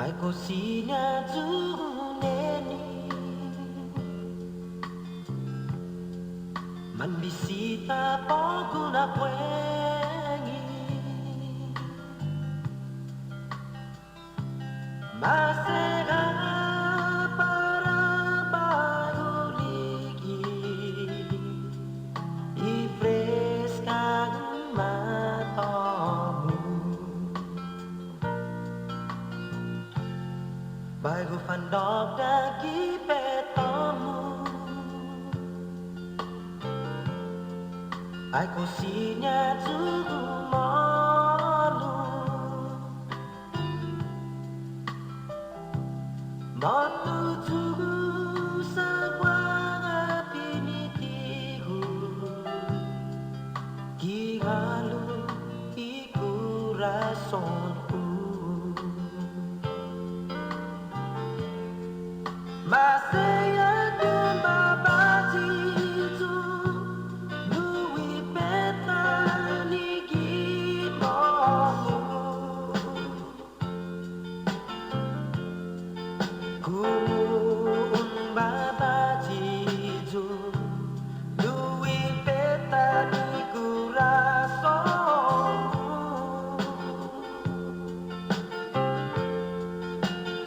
Ai cosina zuneni man bisita poco na puengi masega para baguligi i fresca matamu bago fandog dagi petamu ai cosina malu matu tugu sagwanga pinitigu gigalu iku rasonku masaya dun babati tu lui petani gimomu kun babati tu lui petani kurasomu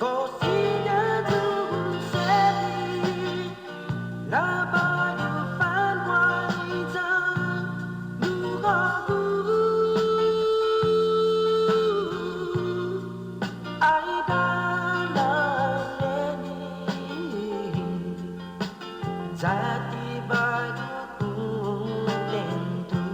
cosina tu sedi la bayu fan waita lugaku aidana leni jati bayu tentu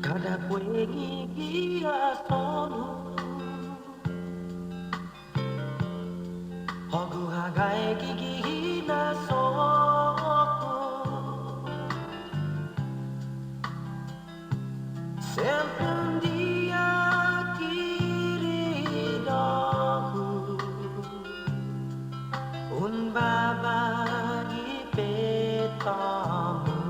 cada puegi gia sonu hogu hagai gigi na soku sempre un dia kiri dahu un babagi petamu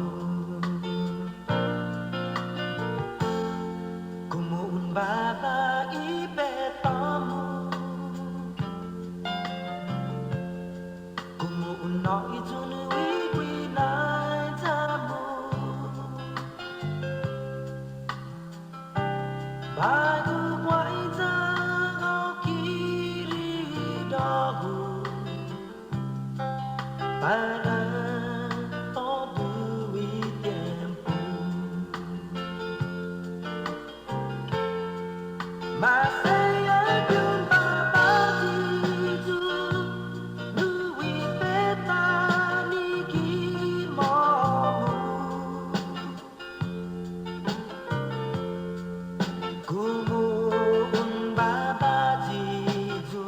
como un babagi petamu como un noi tunui winai tamu bagu waita au kiri dahu para todo e tempo mas saya dun babati tu lui petani gimomu como un babati tu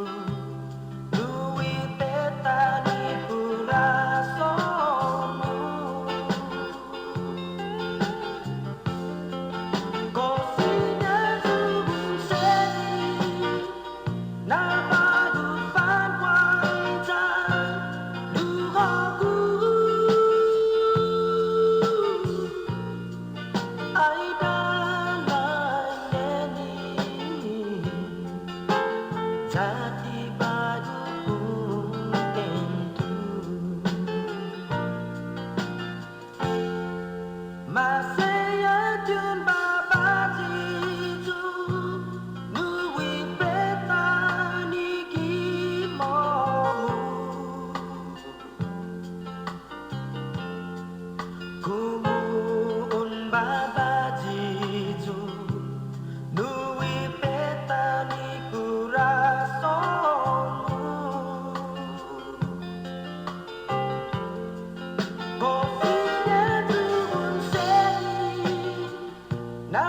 lui petani kurasomu cosina tu sedi na bagu fan waita lugaku aidana leni jati bagu tentu masaya dun babati tu lui petani gimomu como un babati tu lui petani kurasomu cosina tu sedi na